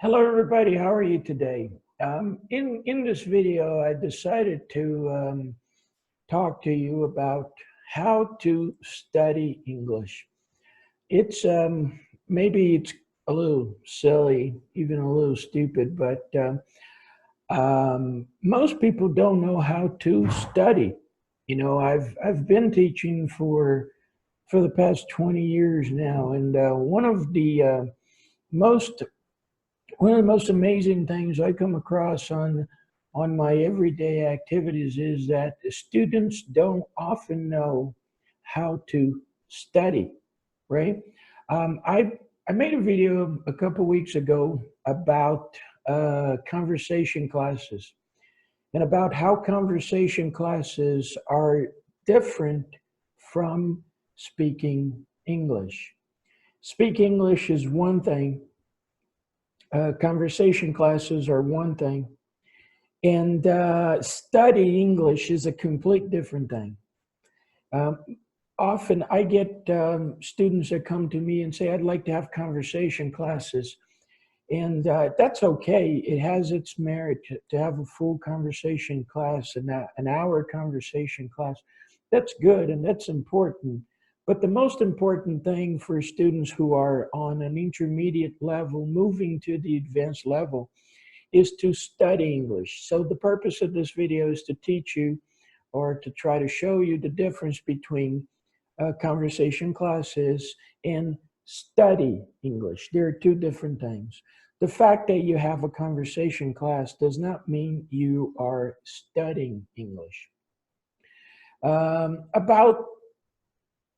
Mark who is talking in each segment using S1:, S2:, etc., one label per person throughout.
S1: Hello, everybody. How are you today? In this video, I decided to talk to you about how to study English. It's maybe it's a little silly, even a little stupid, but most people don't know how to study. You know, I've been teaching for the past 20 years now, and most one of the most amazing things I come across on my everyday activities is that the students don't often know how to study, right? I made a video a couple weeks ago about conversation classes and about how conversation classes are different from speaking English. Speak English is one thing, conversation classes are one thing, and study English is a complete different thing. Um, Often I get students that come to me and say, I'd like to have conversation classes. And that's okay. It has its merit to have a full conversation class, and an hour conversation class. That's good and that's important. But the most important thing for students who are on an intermediate level, moving to the advanced level, is to study English. So the purpose of this video is to teach you or to try to show you the difference between conversation classes and study English. There are two different things. The fact that you have a conversation class does not mean you are studying English. About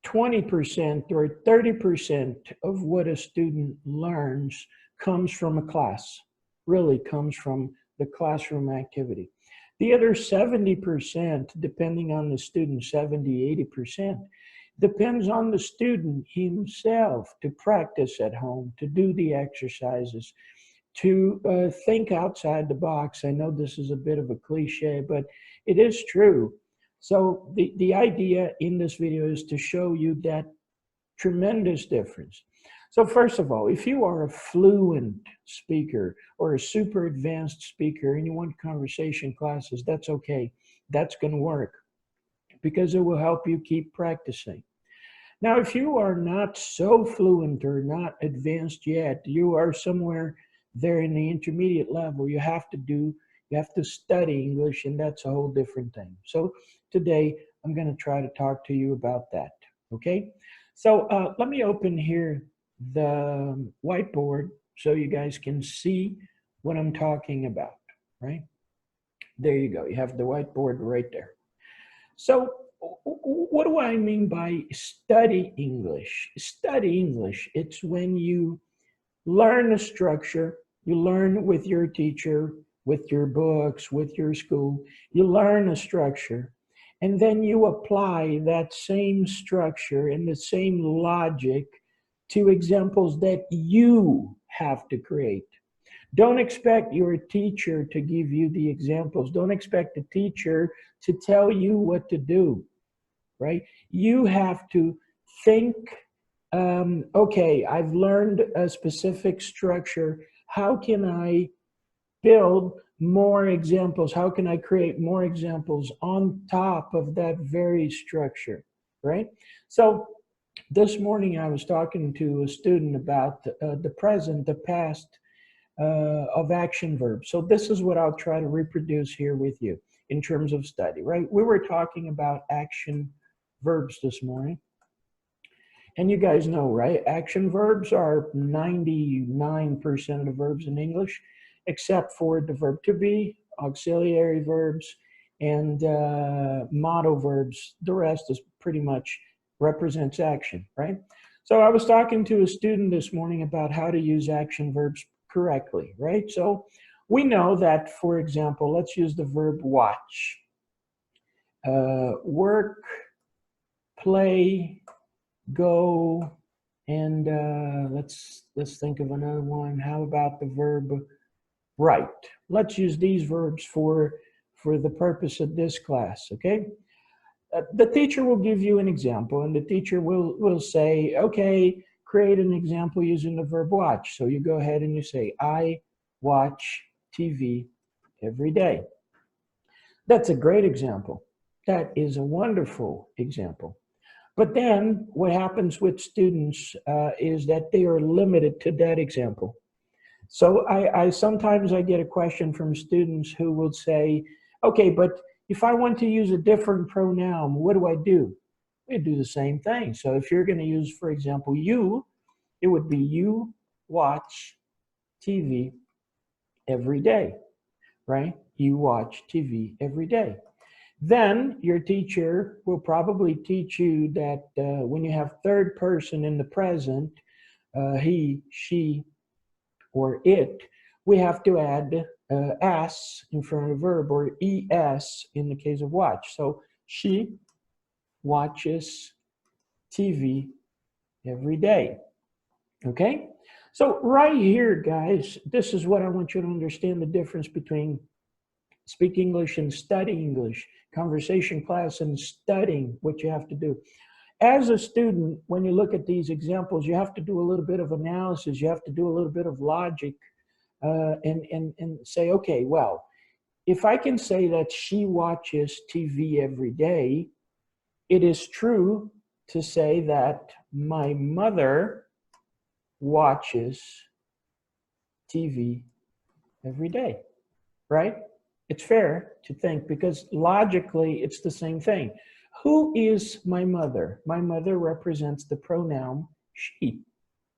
S1: 20% or 30% of what a student learns comes from a class, really comes from the classroom activity. The other 70%, depending on the student, 70, 80%, depends on the student himself to practice at home, to do the exercises, to think outside the box. I know this is a bit of a cliche, but it is true. So the idea in this video is to show you that tremendous difference. So first of all, if you are a fluent speaker or a super advanced speaker and you want conversation classes, that's okay. That's going to work because it will help you keep practicing. Now, if you are not so fluent or not advanced yet, you are somewhere there in the intermediate level, you have to study English, and that's a whole different thing. So today, I'm going to try to talk to you about that, okay? So let me open here the whiteboard so you guys can see what I'm talking about, right? There you go. You have the whiteboard right there. So what do I mean by study English? Study English, it's when you learn a structure, you learn with your teacher, with your books, with your school, you learn a structure, and then you apply that same structure and the same logic to examples that you have to create. Don't expect your teacher to give you the examples. Don't expect the teacher to tell you what to do, right? You have to think, okay, I've learned a specific structure. How can I build more examples? How can I create more examples on top of that very structure, right? So this morning I was talking to a student about the present, the past, of action verbs. So this is what I'll try to reproduce here with you in terms of study, right? We were talking about action verbs this morning. And you guys know, right? Action verbs are 99% of the verbs in English, except for the verb to be, auxiliary verbs, and modal verbs. The rest is pretty much represents action, right? So I was talking to a student this morning about how to use action verbs correctly, right? So we know that, for example, let's use the verb watch. Work, play, go, and let's think of another one. How about the verb write? Let's use these verbs for the purpose of this class, okay? The teacher will give you an example, and the teacher will say, okay, create an example using the verb watch. So you go ahead and you say, I watch TV every day. That's a great example. That is a wonderful example. But then what happens with students is that they are limited to that example. So I sometimes I get a question from students who will say, okay, but if I want to use a different pronoun, what do I do? We do the same thing. So if you're going to use, for example, you, it would be you watch TV every day, right? You watch TV every day. Then your teacher will probably teach you that when you have third person in the present, he, she, or it, we have to add s in front of the verb, or es in the case of watch. So she watches TV every day. Okay? So right here, guys, this is what I want you to understand, the difference between speak English and study English, conversation class and studying what you have to do. As a student, when you look at these examples, you have to do a little bit of analysis. You have to do a little bit of logic and say, okay, well, if I can say that she watches TV every day, it is true to say that my mother watches TV every day, right? It's fair to think because logically it's the same thing. Who is my mother? My mother represents the pronoun she.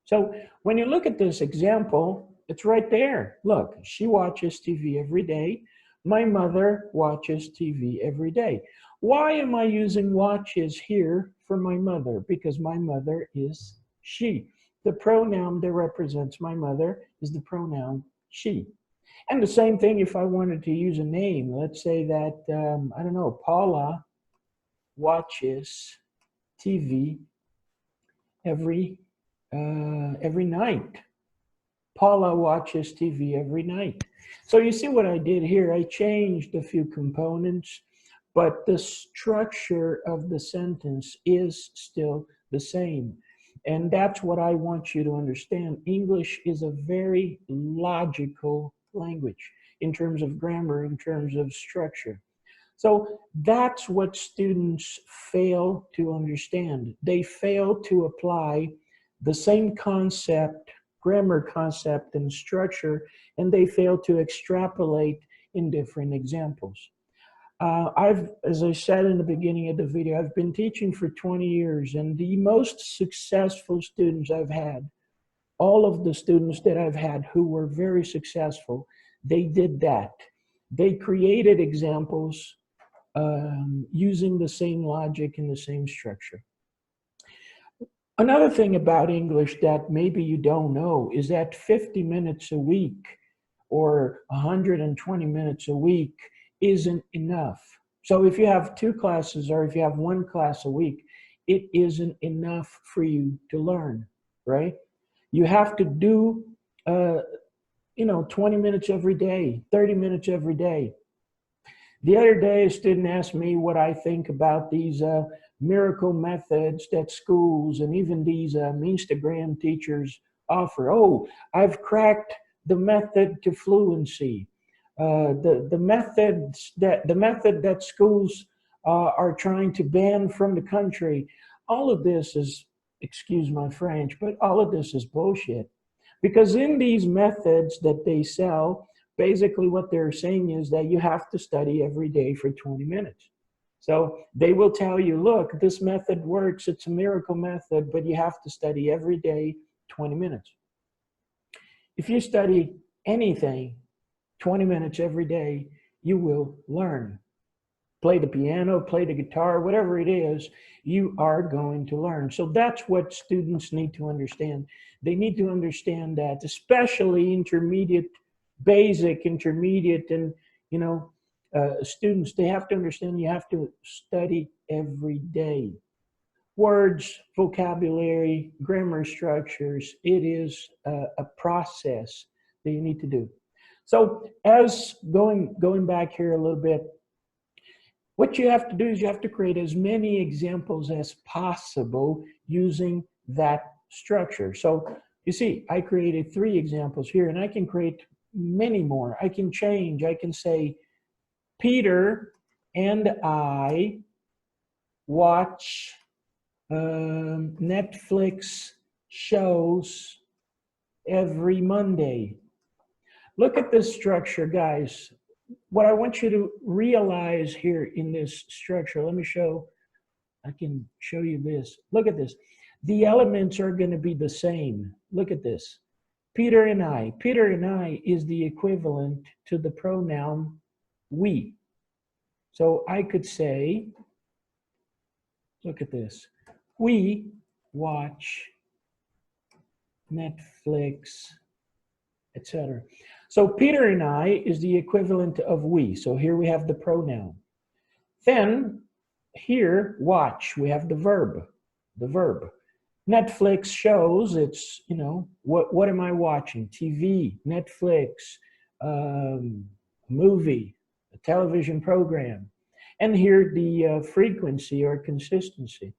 S1: So when you look at this example, it's right there. Look, she watches TV every day. My mother watches TV every day. Why am I using watches here for my mother? Because my mother is she. The pronoun that represents my mother is the pronoun she. And the same thing if I wanted to use a name. Let's say that, I don't know, Paula watches TV every night. Paula watches TV every night. So you see what I did here? I changed a few components, but the structure of the sentence is still the same. And that's what I want you to understand. English is a very logical language in terms of grammar, in terms of structure. So that's what students fail to understand. They fail to apply the same concept, grammar concept and structure, and they fail to extrapolate in different examples. As I said in the beginning of the video, I've been teaching for 20 years, and the most successful students I've had, all of the students that I've had who were very successful, they did that. They created examples using the same logic and the same structure. Another thing about English that maybe you don't know is that 50 minutes a week or 120 minutes a week isn't enough. So if you have 2 classes or if you have 1 class a week, it isn't enough for you to learn, right? You have to do, 20 minutes every day, 30 minutes every day. The other day, a student asked me what I think about these miracle methods that schools and even these Instagram teachers offer. Oh, I've cracked the method to fluency. The method that schools are trying to ban from the country. All of this is, excuse my French, but all of this is bullshit. Because in these methods that they sell, basically what they're saying is that you have to study every day for 20 minutes. So they will tell you, look, this method works, it's a miracle method, but you have to study every day 20 minutes. If you study anything 20 minutes every day, you will learn. Play the piano, play the guitar, whatever it is, you are going to learn. So that's what students need to understand. They need to understand that, especially intermediate, basic, intermediate, and students, they have to understand you have to study every day. Words, vocabulary, grammar structures, it is a process that you need to do. So as going back here a little bit, what you have to do is you have to create as many examples as possible using that structure. So you see, I created 3 examples here, and I can create many more. I can change. I can say, Peter and I watch Netflix shows every Monday. Look at this structure, guys. What I want you to realize here in this structure, let me show, I can show you this. Look at this. The elements are going to be the same. Look at this. Peter and I. Peter and I is the equivalent to the pronoun we. So I could say, look at this. We watch Netflix, etc. So Peter and I is the equivalent of we. So here we have the pronoun. Then here, watch, we have the verb. The verb. Netflix shows, it's, you know, what am I watching? TV, Netflix, movie, a television program. And here the frequency or consistency.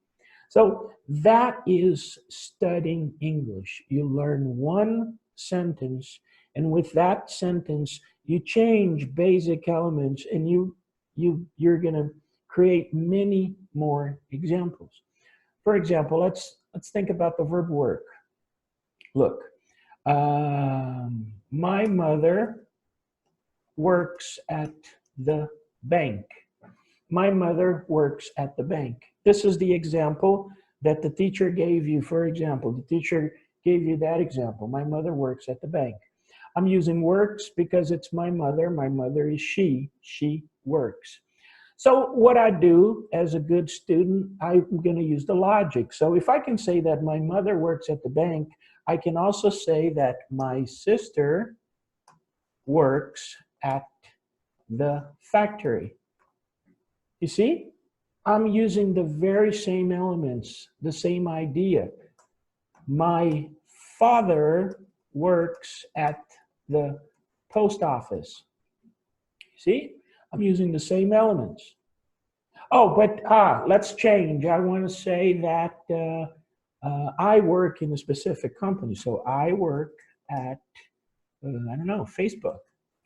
S1: So that is studying English. You learn one sentence, and with that sentence, you change basic elements, and you're going to create many more examples. For example, let's think about the verb work. Look, my mother works at the bank. My mother works at the bank. This is the example that the teacher gave you. For example, the teacher gave you that example. My mother works at the bank. I'm using works because it's my mother. My mother is she. She works. So what I do as a good student, I'm going to use the logic. So if I can say that my mother works at the bank, I can also say that my sister works at the factory. You see, I'm using the very same elements, the same idea. My father works at the post office. See, I'm using the same elements. Oh, but let's change. I want to say that I work in a specific company. So I work at, I don't know, Facebook,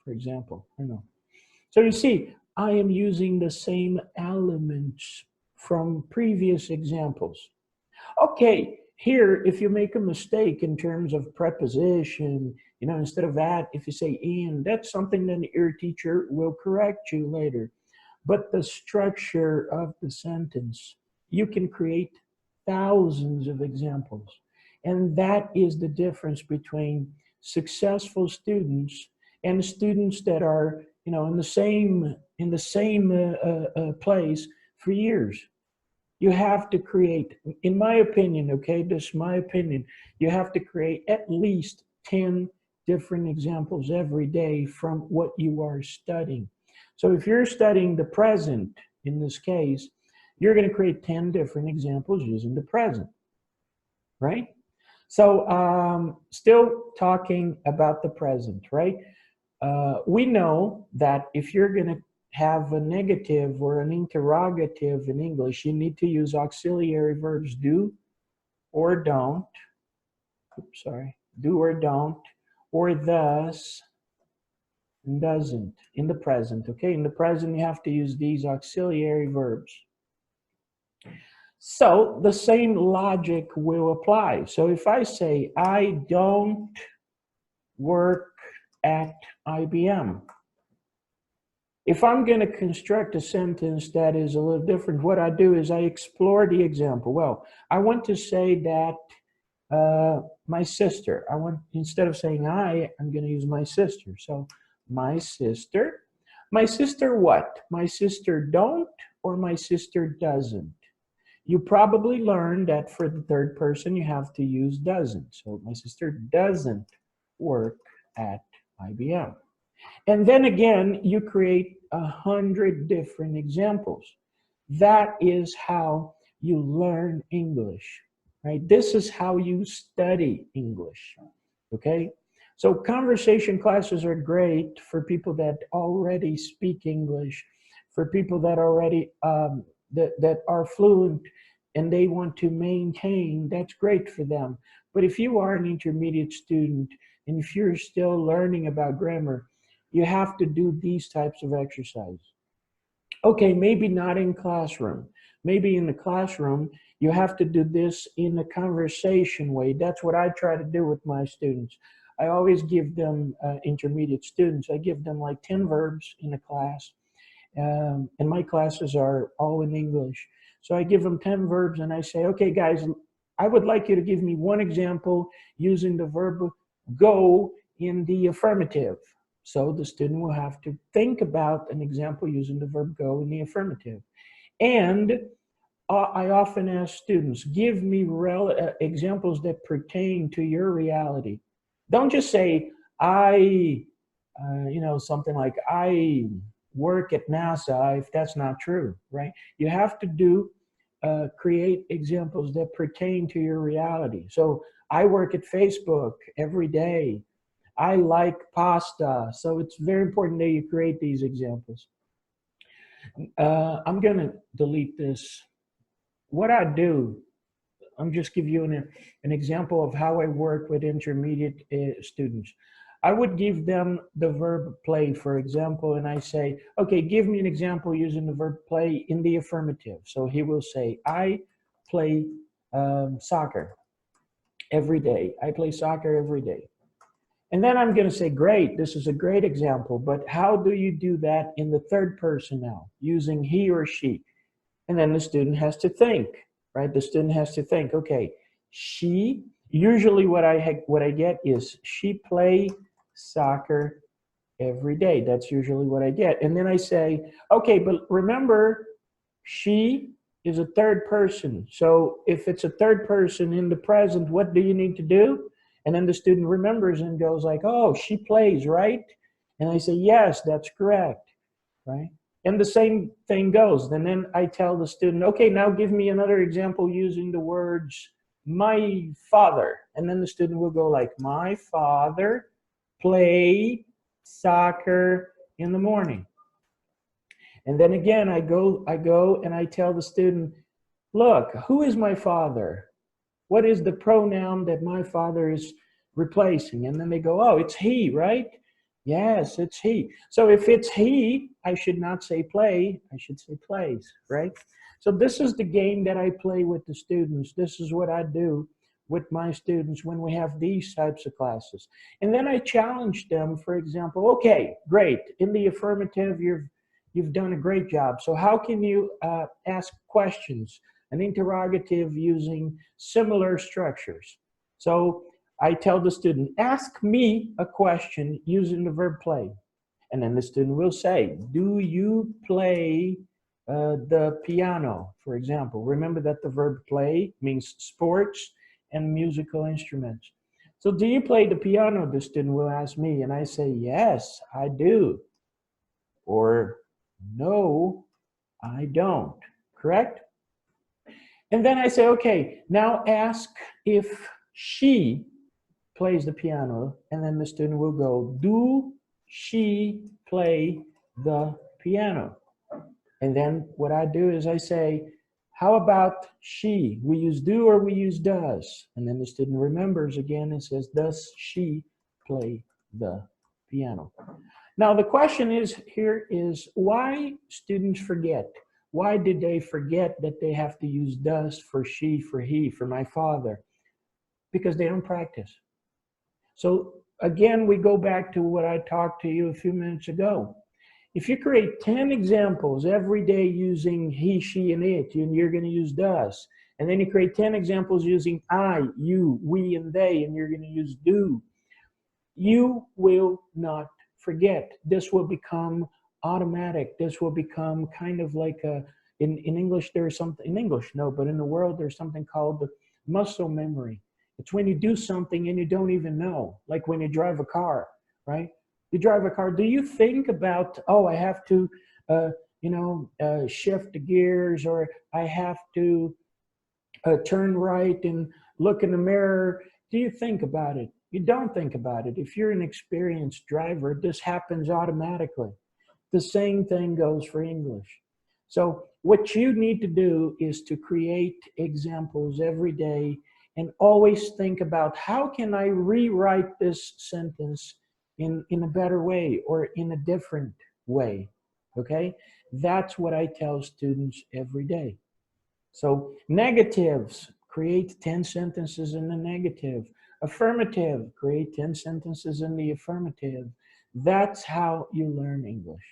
S1: for example. I don't know. So you see, I am using the same elements from previous examples. Okay, here, if you make a mistake in terms of preposition, you know, instead of that, if you say and, that's something that your teacher will correct you later. But the structure of the sentence, you can create thousands of examples. And that is the difference between successful students and students that are, you know, in the same place for years. You have to create, in my opinion, okay, this is my opinion, you have to create at least 10 different examples every day from what you are studying. So if you're studying the present, in this case, you're going to create 10 different examples using the present, right? So still talking about the present, right? We know that if you're going to have a negative or an interrogative in English, you need to use auxiliary verbs do or don't. Oops, sorry. Do or don't, or thus and doesn't in the present. Okay, in the present you have to use these auxiliary verbs. So the same logic will apply. So if I say I don't work at IBM, if I'm going to construct a sentence that is a little different, what I do is I explore the example. Well, I want to say that my sister, instead of saying I'm going to use my sister. So my sister what? My sister don't or my sister doesn't. You probably learned that for the third person you have to use doesn't. So my sister doesn't work at IBM. And then again, you create 100 different examples. That is how you learn English, right? This is how you study English, okay? So conversation classes are great for people that already speak English, for people that already that are fluent and they want to maintain, that's great for them. But if you are an intermediate student, and if you're still learning about grammar, you have to do these types of exercises. Okay, maybe not in classroom. Maybe in the classroom, you have to do this in a conversation way. That's what I try to do with my students. I always give them, intermediate students, I give them like 10 verbs in a class. And my classes are all in English. So I give them 10 verbs and I say, okay, guys, I would like you to give me one example using the verb go in the affirmative. So the student will have to think about an example using the verb go in the affirmative. And I often ask students, give me examples that pertain to your reality. Don't just say, something like, I work at NASA, if that's not true, right? You have to create examples that pertain to your reality. So I work at Facebook every day. I like pasta. So it's very important that you create these examples. I'm going to delete this. What I do, I'm just give you an example of how I work with intermediate students. I would give them the verb play, for example, and I say, okay, give me an example using the verb play in the affirmative. So he will say, I play soccer every day. I play soccer every day. And then I'm going to say, great, this is a great example, but how do you do that in the third person now, using he or she? And then the student has to think, right? The student has to think, okay, she, usually what I get is she play soccer every day. That's usually what I get. And then I say, okay, but remember, she is a third person. So if it's a third person in the present, what do you need to do? And then the student remembers and goes like, oh, she plays, right? And I say, yes, that's correct, right? And the same thing goes. And then I tell the student, okay, now give me another example using the words, my father. And then the student will go like, my father play soccer in the morning. And then again, I go and I tell the student, look, who is my father? What is the pronoun that my father is replacing? And then they go, oh, it's he, right? Yes, it's he. So if it's he, I should not say play, I should say plays, right? So this is the game that I play with the students. This is what I do with my students when we have these types of classes. And then I challenge them, for example, okay, great. In the affirmative, you've done a great job. So how can you ask questions? An interrogative using similar structures. So I tell the student, ask me a question using the verb play. And then the student will say, do you play the piano, for example? Remember that the verb play means sports and musical instruments. So do you play the piano? The student will ask me, and I say, yes, I do. Or no, I don't. Correct? And then I say, okay, now ask if she plays the piano. And then the student will go, do she play the piano? And then what I do is I say, how about she? We use do or we use does? And then the student remembers again and says, does she play the piano? Now the question here is why students forget. Why did they forget that they have to use does for she, for he, for my father? Because they don't practice. So again, we go back to what I talked to you a few minutes ago. If you create 10 examples every day using he, she, and it, and you're going to use does, and then you create 10 examples using I, you, we, and they, and you're going to use do, you will not forget. This will become automatic. This will become kind of like in English, there's something, in English, no, but in the world, there's something called the muscle memory. It's when you do something and you don't even know, like when you drive a car, right? You drive a car, do you think about, oh, I have to, shift the gears, or I have to turn right and look in the mirror? Do you think about it? You don't think about it. If you're an experienced driver, this happens automatically. The same thing goes for English. So what you need to do is to create examples every day and always think about how can I rewrite this sentence in a better way or in a different way. Okay? That's what I tell students every day. So negatives, create 10 sentences in the negative. Affirmative, create 10 sentences in the affirmative. That's how you learn English.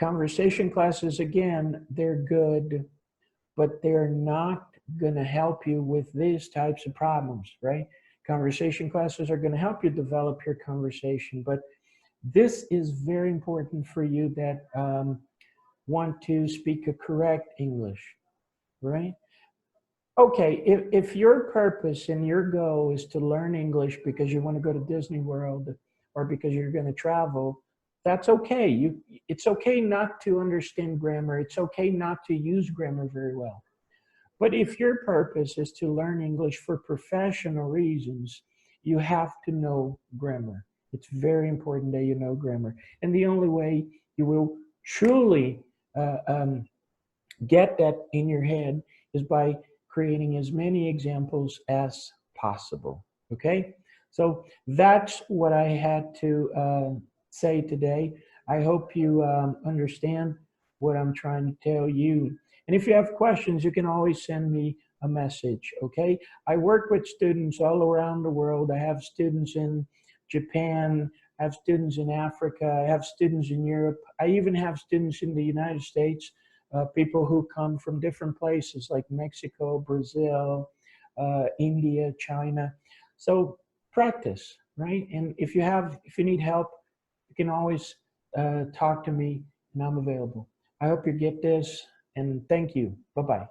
S1: Conversation classes, again, they're good, but they're not going to help you with these types of problems, right? Conversation classes are going to help you develop your conversation, but this is very important for you that want to speak a correct English, right? Okay, if your purpose and your goal is to learn English because you want to go to Disney World or because you're going to travel, that's okay. It's okay not to understand grammar. It's okay not to use grammar very well. But if your purpose is to learn English for professional reasons, you have to know grammar. It's very important that you know grammar. And the only way you will truly uh, um, get that in your head is by creating as many examples as possible. Okay? So that's what I had to say today. I hope you understand what I'm trying to tell you. And if you have questions, you can always send me a message. Okay? I work with students all around the world. I have students in Japan, I have students in Africa, I have students in Europe, I even have students in the United States. People who come from different places like Mexico, Brazil, India, China. So practice, right? And if you need help, you can always talk to me, and I'm available. I hope you get this, and thank you. Bye bye.